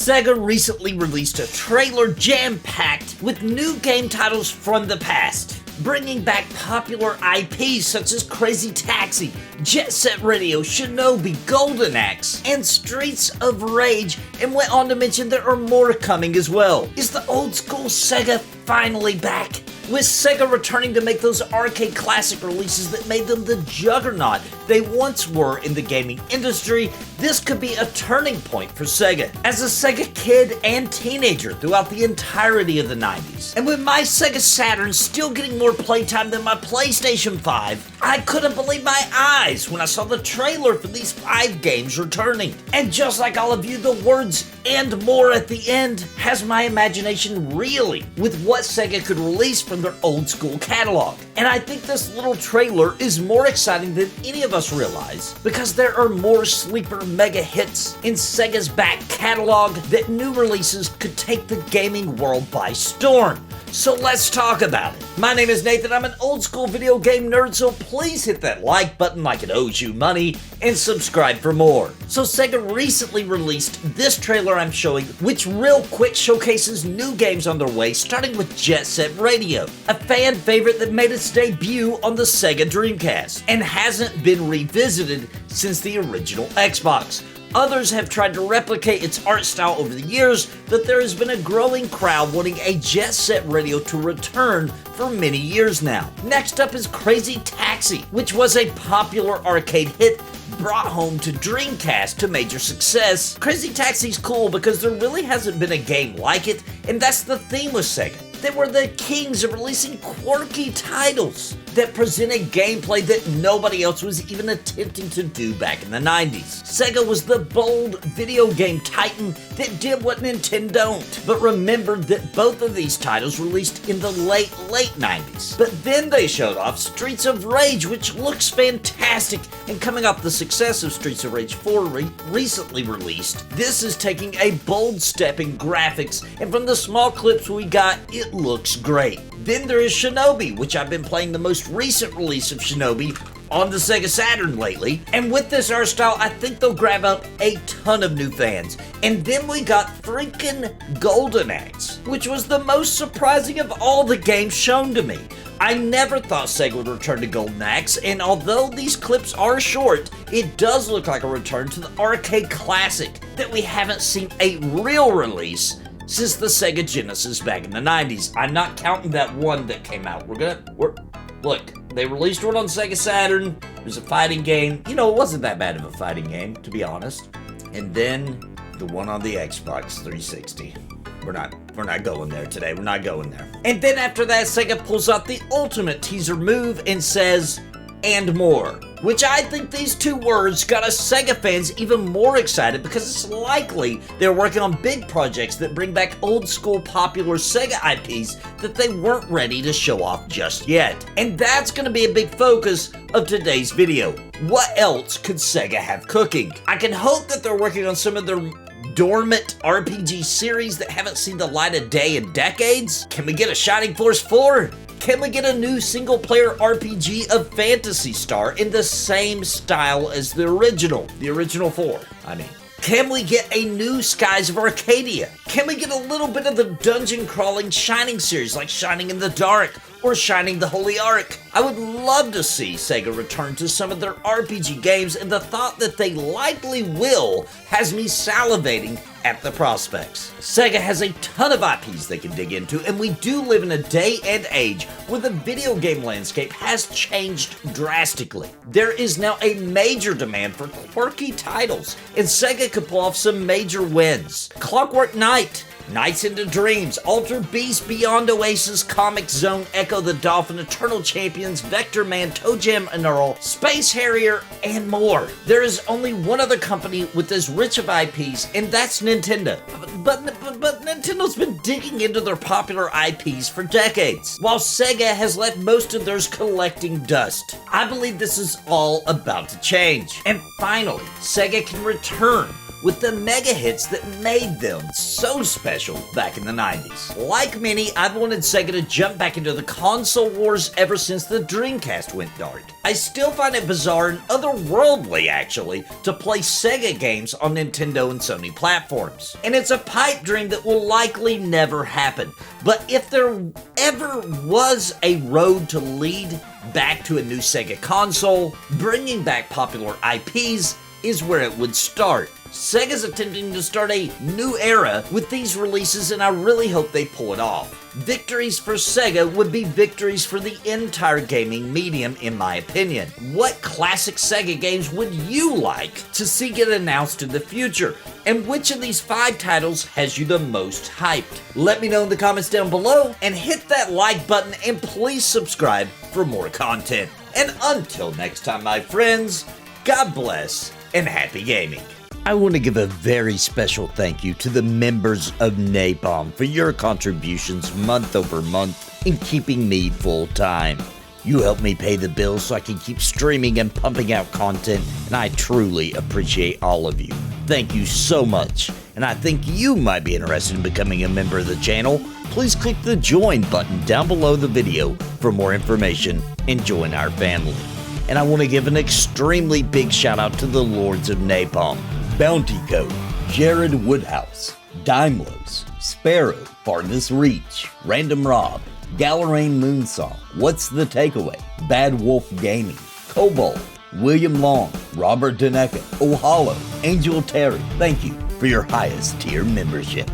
Sega recently released a trailer jam-packed with new game titles from the past, bringing back popular IPs such as Crazy Taxi, Jet Set Radio, Shinobi, Golden Axe, and Streets of Rage, and went on to mention there are more coming as well. Is the old school Sega finally back? With Sega returning to make those arcade classic releases that made them the juggernaut they once were in the gaming industry, this could be a turning point for Sega. As a Sega kid and teenager throughout the entirety of the 90s, and with my Sega Saturn still getting more playtime than my PlayStation 5, I couldn't believe my eyes when I saw the trailer for these 5 games returning. And just like all of you, the words "and more" at the end has my imagination reeling with what Sega could release from their old school catalog. And I think this little trailer is more exciting than any of us realize, because there are more sleeper mega hits in Sega's back catalog that new releases could take the gaming world by storm. So let's talk about it. My name is Nathan, I'm an old school video game nerd, so please hit that like button like it owes you money, and subscribe for more. So Sega recently released this trailer I'm showing, which real quick showcases new games on their way, starting with Jet Set Radio, a fan favorite that made its debut on the Sega Dreamcast, and hasn't been revisited since the original Xbox. Others have tried to replicate its art style over the years, but there has been a growing crowd wanting a Jet Set Radio to return for many years now. Next up is Crazy Taxi, which was a popular arcade hit brought home to Dreamcast to major success. Crazy Taxi's cool because there really hasn't been a game like it, and that's the theme with Sega. They were the kings of releasing quirky titles that presented gameplay that nobody else was even attempting to do back in the 90s. Sega was the bold video game titan that did what Nintendo don't, but remembered that both of these titles released in the late 90s. But then they showed off Streets of Rage, which looks fantastic, and coming off the success of Streets of Rage 4 recently released, this is taking a bold step in graphics, and from the small clips we got, it looks great. Then there is Shinobi, which I've been playing the most recent release of Shinobi on the Sega Saturn lately, and with this art style, I think they'll grab up a ton of new fans. And then we got freaking Golden Axe, which was the most surprising of all the games shown to me. I never thought Sega would return to Golden Axe, and although these clips are short, it does look like a return to the arcade classic that we haven't seen a real release since the Sega Genesis back in the 90s. I'm not counting that one that came out. Look, they released one on Sega Saturn. It was a fighting game. You know, it wasn't that bad of a fighting game, to be honest. And then the one on the Xbox 360. We're not going there today. We're not going there. And then after that, Sega pulls out the ultimate teaser move and says, "and more," which I think these two words got us Sega fans even more excited, because it's likely they're working on big projects that bring back old school popular Sega IPs that they weren't ready to show off just yet. And that's going to be a big focus of today's video. What else could Sega have cooking? I can hope that they're working on some of their dormant RPG series that haven't seen the light of day in decades. Can we get a Shining Force 4? Can we get a new single-player RPG of Phantasy Star in the same style as the original 4, I mean? Can we get a new Skies of Arcadia? Can we get a little bit of the dungeon-crawling Shining series like Shining in the Dark or Shining the Holy Ark? I would love to see Sega return to some of their RPG games, and the thought that they likely will has me salivating at the prospects. Sega has a ton of IPs they can dig into, and we do live in a day and age where the video game landscape has changed drastically. There is now a major demand for quirky titles, and Sega could pull off some major wins. Clockwork Knight, Nights into Dreams, Alter Beast, Beyond Oasis, Comic Zone, Echo the Dolphin, Eternal Champions, Vector Man, Toe Jam and Earl, Space Harrier, and more. There is only one other company with as rich of IPs, and that's Nintendo. But Nintendo's been digging into their popular IPs for decades, while Sega has left most of theirs collecting dust. I believe this is all about to change. And finally, Sega can return with the mega hits that made them so special back in the 90s. Like many, I've wanted Sega to jump back into the console wars ever since the Dreamcast went dark. I still find it bizarre and otherworldly, actually, to play Sega games on Nintendo and Sony platforms. And it's a pipe dream that will likely never happen. But if there ever was a road to lead back to a new Sega console, bringing back popular IPs is where it would start. Sega's attempting to start a new era with these releases, and I really hope they pull it off. Victories for Sega would be victories for the entire gaming medium, in my opinion. What classic Sega games would you like to see get announced in the future? And which of these 5 titles has you the most hyped? Let me know in the comments down below, and hit that like button, and please subscribe for more content. And until next time, my friends, God bless and happy gaming. I want to give a very special thank you to the members of Napalm for your contributions month over month in keeping me full time. You help me pay the bills so I can keep streaming and pumping out content, and I truly appreciate all of you. Thank you so much, and I think you might be interested in becoming a member of the channel. Please click the join button down below the video for more information and join our family. And I want to give an extremely big shout out to the Lords of Napalm: Bounty Code, Jared Woodhouse, Daimlos, Sparrow, Farthest Reach, Random Rob, Galerain Moonsong, What's the Takeaway, Bad Wolf Gaming, Cobalt, William Long, Robert Deneka, Ohalo, Angel Terry. Thank you for your highest tier membership.